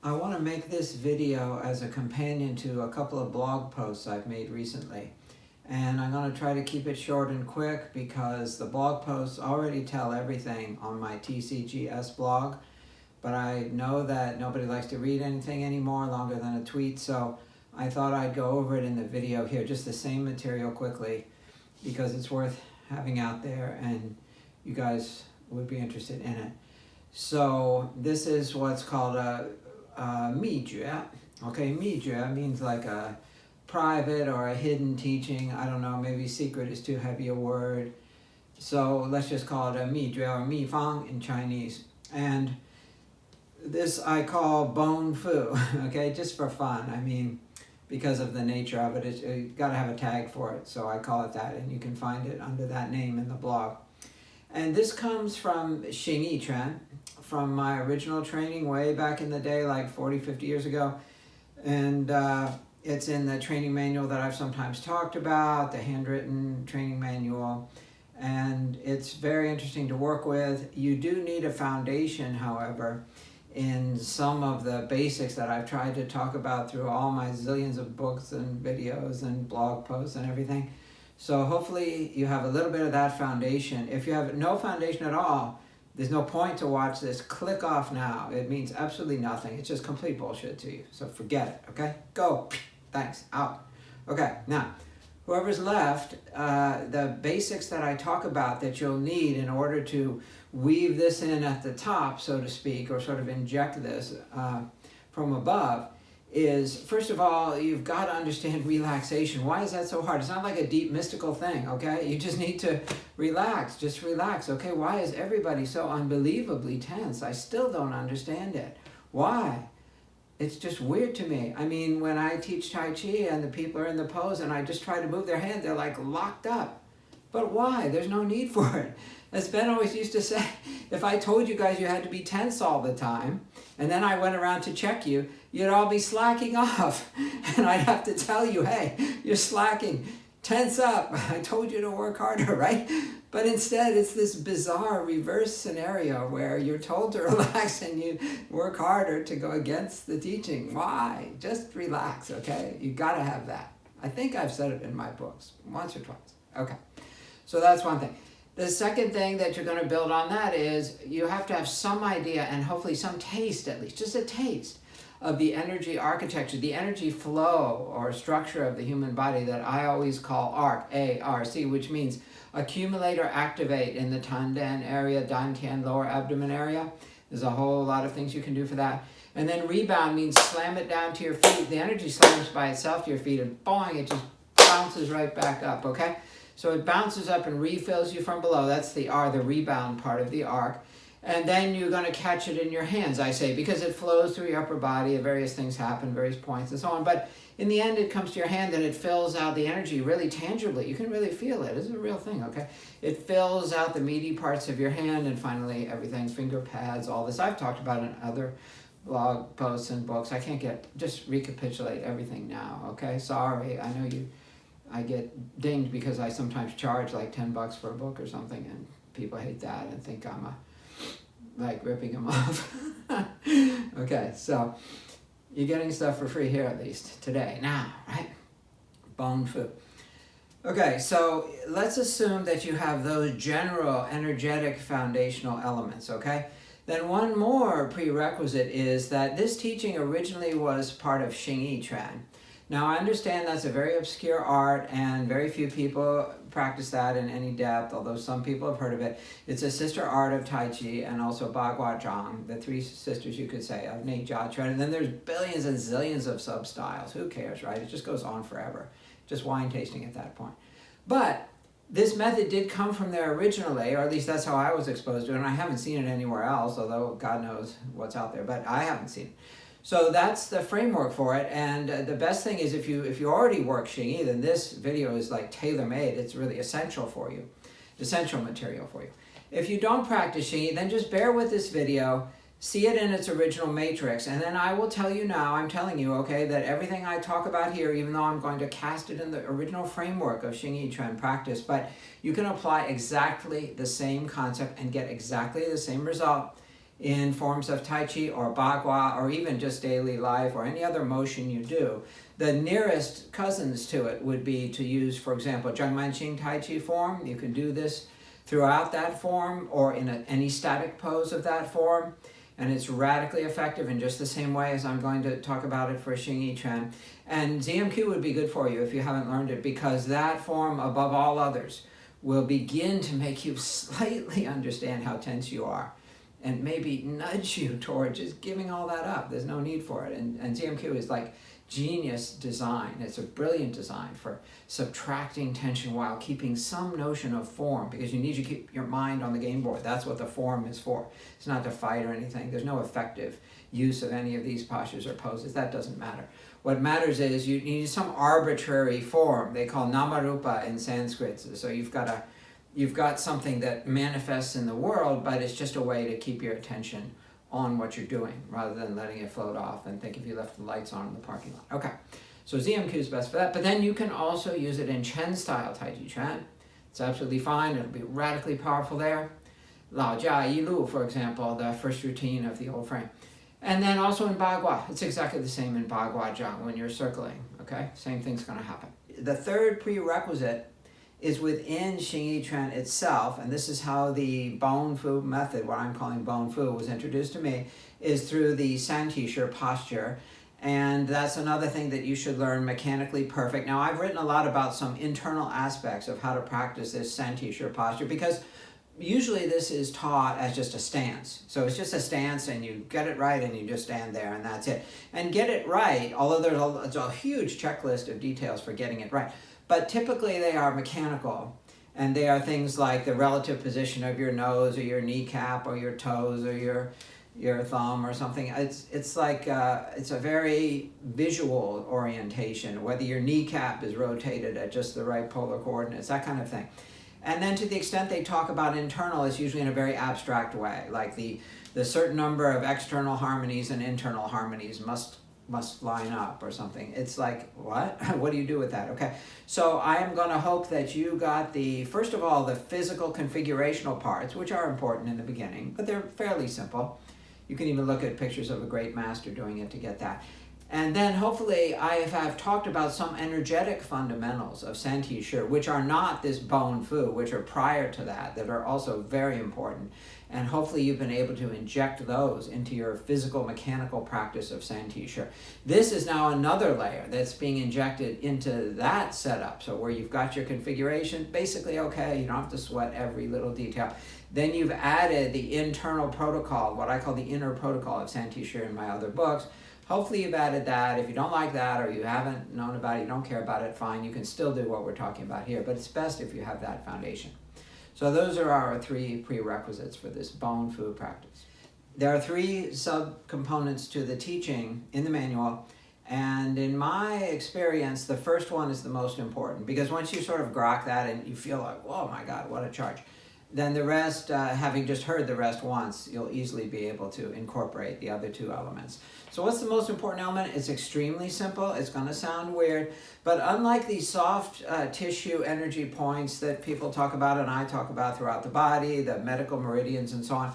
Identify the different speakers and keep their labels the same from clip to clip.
Speaker 1: I want to make this video as a companion to a couple of blog posts I've made recently. And I'm going to try to keep it short and quick because the blog posts already tell everything on my TCGS blog. But I know that nobody likes to read anything anymore longer than a tweet, so I thought I'd go over it in the video here, just the same material quickly, because it's worth having out there and you guys would be interested in it. So this is what's called a 秘诀. Okay, 秘诀 means like a private or a hidden teaching. I don't know, maybe secret is too heavy a word. So let's just call it a 秘诀 or 秘方 in Chinese. And this I call bone fu, okay, just for fun. I mean, because of the nature of it, you got to have a tag for it. So I call it that, and you can find it under that name in the blog. And this comes from Xing Chuan, from my original training way back in the day, like 40, 50 years ago. And it's in the training manual that I've sometimes talked about, the handwritten training manual. And it's very interesting to work with. You do need a foundation, however, in some of the basics that I've tried to talk about through all my zillions of books and videos and blog posts and everything. So hopefully you have a little bit of that foundation. If you have no foundation at all, there's no point to watch this. Click off now. It means absolutely nothing. It's just complete bullshit to you. So forget it, okay? Go. Thanks. Out. Okay, now, whoever's left, the basics that I talk about that you'll need in order to weave this in at the top, so to speak, or sort of inject this from above, is, first of all, you've got to understand relaxation. Why is that so hard? It's not like a deep mystical thing, okay? You just need to relax, just relax, okay? Why is everybody so unbelievably tense? I still don't understand it. Why? It's just weird to me. I mean, when I teach Tai Chi and the people are in the pose and I just try to move their hand, they're like locked up. But why? There's no need for it. As Ben always used to say, if I told you guys you had to be tense all the time, and then I went around to check you, you'd all be slacking off. And I'd have to tell you, hey, you're slacking. Tense up. I told you to work harder, right? But instead, it's this bizarre reverse scenario where you're told to relax and you work harder to go against the teaching. Why? Just relax, okay? You got to have that. I think I've said it in my books once or twice. Okay, so that's one thing. The second thing that you're going to build on that is you have to have some idea and hopefully some taste, at least, just a taste of the energy architecture, the energy flow or structure of the human body that I always call ARC, A-R-C, which means accumulate or activate in the Tandan area, Dantian lower abdomen area. There's a whole lot of things you can do for that. And then rebound means slam it down to your feet. The energy slams by itself to your feet and boing, it just bounces right back up, okay? So it bounces up and refills you from below. That's the R, the rebound part of the arc. And then you're going to catch it in your hands, I say, because it flows through your upper body. Various things happen, various points and so on. But in the end, it comes to your hand and it fills out the energy really tangibly. You can really feel it. It's a real thing, okay? It fills out the meaty parts of your hand and finally everything, finger pads, all this. I've talked about in other blog posts and books. I can't just recapitulate everything now, okay? Sorry, I know I get dinged because I sometimes charge like $10 for a book or something, and people hate that and think I'm like ripping them off. Okay, so you're getting stuff for free here at least today, now, right? Bone fu. Okay, so let's assume that you have those general energetic foundational elements, okay? Then one more prerequisite is that this teaching originally was part of Xing Chuan. Now, I understand that's a very obscure art and very few people practice that in any depth, although some people have heard of it. It's a sister art of Tai Chi and also Ba Gua Zhang, the three sisters, you could say, of Nei Jia Chuan. And then there's billions and zillions of sub-styles. Who cares, right? It just goes on forever. Just wine tasting at that point. But this method did come from there originally, or at least that's how I was exposed to it, and I haven't seen it anywhere else, although God knows what's out there, but I haven't seen it. So that's the framework for it, and the best thing is if you already work Xing, then this video is like tailor-made. It's really essential for you, essential material for you. If you don't practice Xing, then just bear with this video, see it in its original matrix, and then I will tell you now, I'm telling you, okay, that everything I talk about here, even though I'm going to cast it in the original framework of Xing Chuan practice, but you can apply exactly the same concept and get exactly the same result in forms of Tai Chi or Bagua or even just daily life or any other motion you do. The nearest cousins to it would be to use, for example, Jungmann Ching Tai Chi form. You can do this throughout that form or in any static pose of that form. And it's radically effective in just the same way as I'm going to talk about it for Xing Yi Quan. And ZMQ would be good for you if you haven't learned it, because that form, above all others, will begin to make you slightly understand how tense you are and maybe nudge you toward just giving all that up. There's no need for it. And ZMQ is like genius design. It's a brilliant design for subtracting tension while keeping some notion of form, because you need to keep your mind on the game board. That's what the form is for. It's not to fight or anything. There's no effective use of any of these postures or poses. That doesn't matter. What matters is you need some arbitrary form. They call namarupa in Sanskrit. So you've got something that manifests in the world, but it's just a way to keep your attention on what you're doing rather than letting it float off and think if you left the lights on in the parking lot. Okay, so ZMQ is best for that, but then you can also use it in Chen style Tai Chi Chuan. It's absolutely fine. It'll be radically powerful there. Lao Jia Yi Lu, for example, the first routine of the old frame. And then also in Bagua. It's exactly the same in Bagua Zhang when you're circling, okay? Same thing's going to happen. The third prerequisite is within Xing Yi Quan itself, and this is how the Bon Fu method, what I'm calling Bon Fu, was introduced to me, is through the San Ti Shi posture. And that's another thing that you should learn mechanically perfect. Now, I've written a lot about some internal aspects of how to practice this San Ti Shi posture, because usually this is taught as just a stance. So it's just a stance and you get it right and you just stand there and that's it. And get it right, although there's a huge checklist of details for getting it right, but typically they are mechanical, and they are things like the relative position of your nose or your kneecap or your toes or your thumb or something. It's like it's a very visual orientation, whether your kneecap is rotated at just the right polar coordinates, that kind of thing. And then to the extent they talk about internal, it's usually in a very abstract way, like the certain number of external harmonies and internal harmonies must line up or something. It's like, what? What do you do with that? Okay, so I am going to hope that you got first of all, the physical configurational parts, which are important in the beginning, but they're fairly simple. You can even look at pictures of a great master doing it to get that. And then hopefully I have talked about some energetic fundamentals of San Ti Shi, which are not this Bon Fu, which are prior to that are also very important. And hopefully you've been able to inject those into your physical mechanical practice of San Ti Shi. This is now another layer that's being injected into that setup. So where you've got your configuration, basically okay, you don't have to sweat every little detail. Then you've added the internal protocol, what I call the inner protocol of San Ti Shi in my other books. Hopefully you've added that. If you don't like that or you haven't known about it, you don't care about it, fine. You can still do what we're talking about here, but it's best if you have that foundation. So those are our three prerequisites for this Bon Fu practice. There are three subcomponents to the teaching in the manual, and in my experience, the first one is the most important, because once you sort of grok that and you feel like, oh my God, what a charge, then the rest, having just heard the rest once, you'll easily be able to incorporate the other two elements. So what's the most important element? It's extremely simple. It's going to sound weird, but unlike these soft tissue energy points that people talk about and I talk about throughout the body, the medical meridians and so on,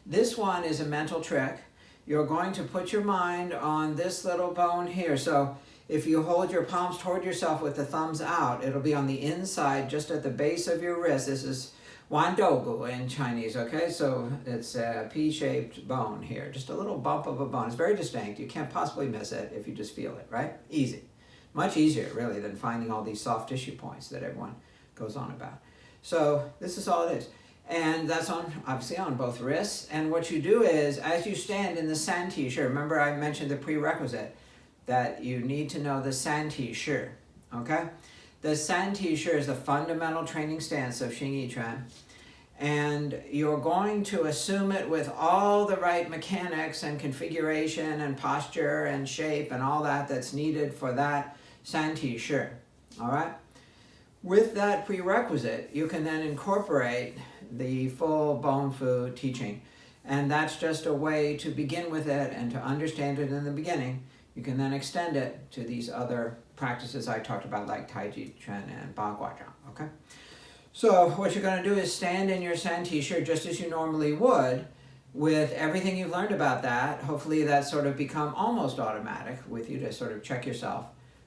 Speaker 1: this one is a mental trick. You're going to put your mind on this little bone here. So if you hold your palms toward yourself with the thumbs out, it'll be on the inside, just at the base of your wrist. This is Wan Dogu in Chinese, okay? So it's a P-shaped bone here, just a little bump of a bone. It's very distinct. You can't possibly miss it if you just feel it, right? Easy. Much easier, really, than finding all these soft tissue points that everyone goes on about. So this is all it is. And that's obviously on both wrists. And what you do is, as you stand in the San Ti Shi, remember I mentioned the prerequisite that you need to know the San Ti Shi, okay? The San Ti Shi is the fundamental training stance of Xing Yi Quan, and you're going to assume it with all the right mechanics and configuration and posture and shape and all that that's needed for that San Ti Shi, all right? With that prerequisite, you can then incorporate the full Bon Fu teaching, and that's just a way to begin with it and to understand it in the beginning. You can then extend it to these other practices I talked about, like Tai Chi Chuan and Bagua Zhang, okay? So what you're going to do is stand in your San Ti Shi just as you normally would, with everything you've learned about that, hopefully that's sort of become almost automatic with you to sort of check yourself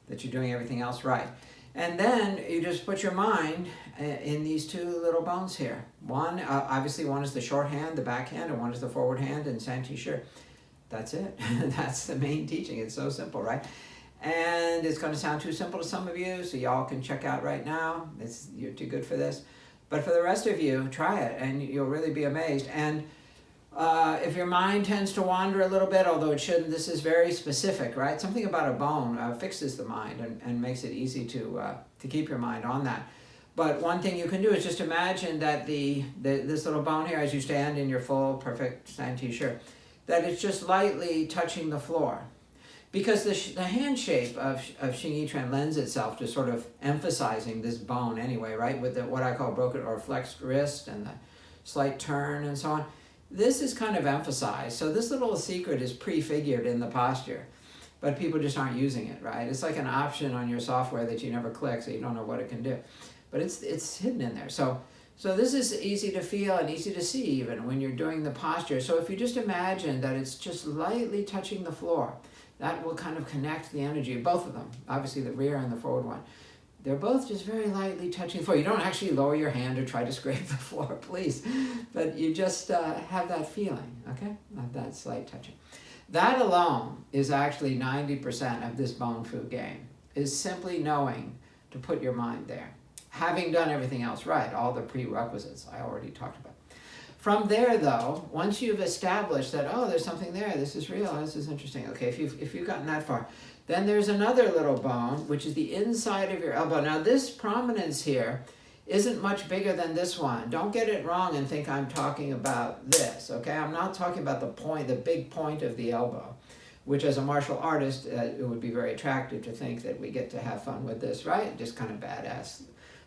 Speaker 1: that you're doing everything else right. And then you just put your mind in these two little bones here. One, obviously one is the short hand, the back hand, and one is the forward hand in Santee Shi. That's it. That's the main teaching. It's so simple, right? And it's going to sound too simple to some of you, so y'all can check out right now. You're too good for this. But for the rest of you, try it, and you'll really be amazed. And if your mind tends to wander a little bit, although it shouldn't, this is very specific, right? Something about a bone fixes the mind and makes it easy to keep your mind on that. But one thing you can do is just imagine that this little bone here, as you stand in your full, perfect Santee Shi, that it's just lightly touching the floor. Because the hand shape of Xing Yi lends itself to sort of emphasizing this bone anyway, right? With what I call broken or flexed wrist and the slight turn and so on. This is kind of emphasized. So this little secret is prefigured in the posture, but people just aren't using it, right? It's like an option on your software that you never click, so you don't know what it can do. But it's hidden in there. So this is easy to feel and easy to see even when you're doing the posture. So if you just imagine that it's just lightly touching the floor, that will kind of connect the energy, both of them, obviously the rear and the forward one. They're both just very lightly touching the floor. You don't actually lower your hand or try to scrape the floor, please. But you just have that feeling, okay? Of that slight touching. That alone is actually 90% of this bone fu game, is simply knowing to put your mind there. Having done everything else right, all the prerequisites I already talked about. From there, though, once you've established that, oh, there's something there, this is real, this is interesting, okay, if you've gotten that far, then there's another little bone, which is the inside of your elbow. Now, this prominence here isn't much bigger than this one. Don't get it wrong and think I'm talking about this, okay? I'm not talking about the point, the big point of the elbow, which as a martial artist, it would be very attractive to think that we get to have fun with this, right? Just kind of badass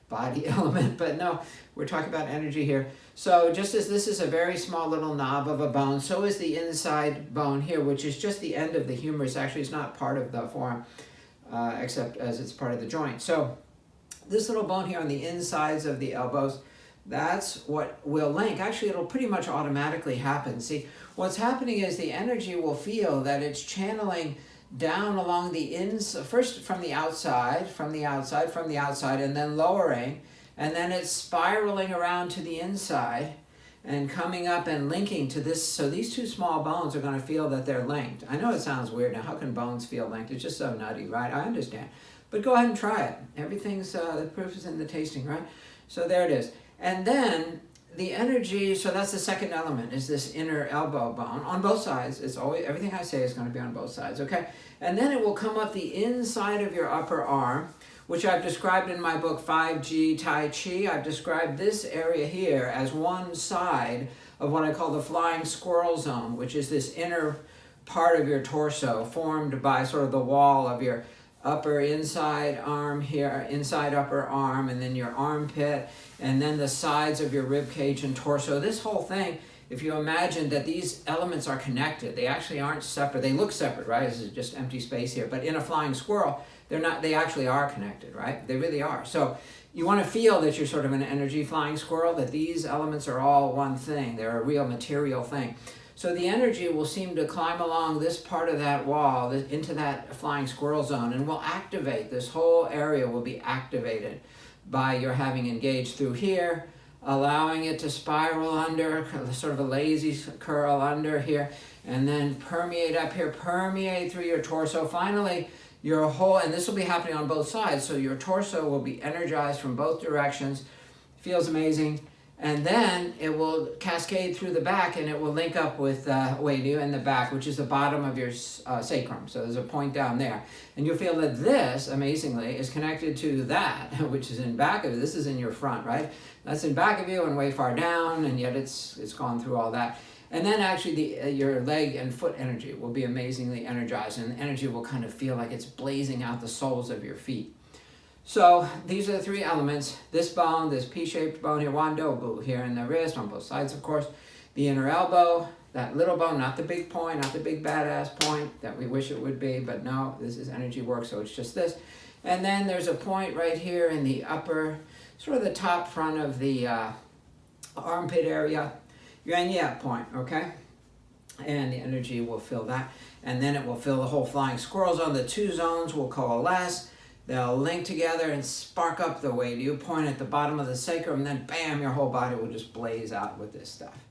Speaker 1: body element, but no, we're talking about energy here. So just as this is a very small little knob of a bone, so is the inside bone here, which is just the end of the humerus. Actually, it's not part of the forearm, except as it's part of the joint. So this little bone here on the insides of the elbows, that's what will link. Actually, it'll pretty much automatically happen. See, what's happening is the energy will feel that it's channeling down along the first from the outside, and then lowering, and then it's spiraling around to the inside and coming up and linking to this. So these two small bones are going to feel that they're linked. I know it sounds weird. Now, how can bones feel linked? It's just so nutty, right? I understand. But go ahead and try it. Everything's, the proof is in the tasting, right? So there it is. And then the energy, so that's the second element, is this inner elbow bone on both sides. It's always, everything I say is going to be on both sides, okay? And then it will come up the inside of your upper arm, which I've described in my book, 5G Tai Chi. I've described this area here as one side of what I call the flying squirrel zone, which is this inner part of your torso formed by sort of the wall of your upper inside arm here, inside upper arm, and then your armpit, and then the sides of your rib cage and torso. This whole thing, if you imagine that these elements are connected, they actually aren't separate. They look separate, right? This is just empty space here. But in a flying squirrel, they're not. They actually are connected, right? They really are. So you want to feel that you're sort of an energy flying squirrel, that these elements are all one thing. They're a real material thing. So the energy will seem to climb along this part of that wall into that flying squirrel zone, and will activate. This whole area will be activated by your having engaged through here, allowing it to spiral under, sort of a lazy curl under here, and then permeate up here, permeate through your torso. Finally, your whole, and this will be happening on both sides, so your torso will be energized from both directions. Feels amazing. And then it will cascade through the back, and it will link up with Weidyu in the back, which is the bottom of your sacrum. So there's a point down there. And you'll feel that this, amazingly, is connected to that, which is in back of you. This is in your front, right? That's in back of you and way far down, and yet it's gone through all that. And then actually your leg and foot energy will be amazingly energized, and the energy will kind of feel like it's blazing out the soles of your feet. So these are the three elements. This bone, this P-shaped bone here, Wandobu, here in the wrist, on both sides, of course. The inner elbow, that little bone, not the big point, not the big badass point that we wish it would be, but no, this is energy work, so it's just this. And then there's a point right here in the upper, sort of the top front of the armpit area, Yuan point, okay? and the energy will fill that, and then it will fill the whole flying squirrel zone. The two zones will coalesce, they'll link together and spark up the way you point at the bottom of the sacrum, and then bam, your whole body will just blaze out with this stuff.